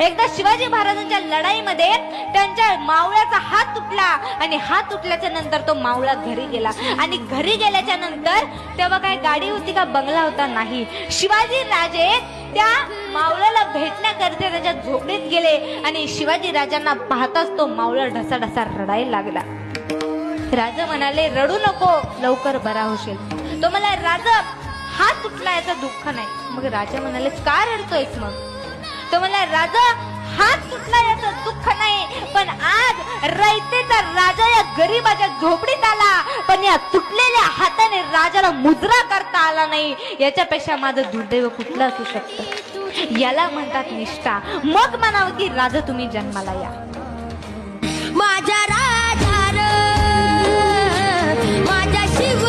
एकदा शिवाजी महाराजांच्या लढाईमध्ये त्यांच्या मावळ्याचा हात तुटला आणि हात तुटल्याच्या नंतर तो मावळा घरी गेला आणि घरी गेल्याच्या नंतर तेव्हा काय गाडी होती का बंगला होता नाही. शिवाजी राजे त्या मावळ्याला भेटण्याकरिता त्याच्या झोपडीत गेले आणि शिवाजी राजांना पाहताच तो मावळा ढसाढसा रडायला लागला. राजा म्हणाले रडू नको, लवकर बरा होशील. तो मला राजा हात तुटला याचं दुःख नाही. मग राजा म्हणाले का रडतोयस? मग तो म्हणला राजा हात तुटला याचं दुःख नाही, पण आज रयतेचा राजा या गरीबाच्या झोपडीत आला, पण या तुटलेल्या हाताने राजाला मुजरा करता आला नाही. याच्यापेक्षा माझं दुर्दैव कुठलं असू शकतं? याला म्हणतात निष्ठा. मग म्हणावं की राजा तुम्ही जन्माला या. माझ्या राजा माझ्या शिव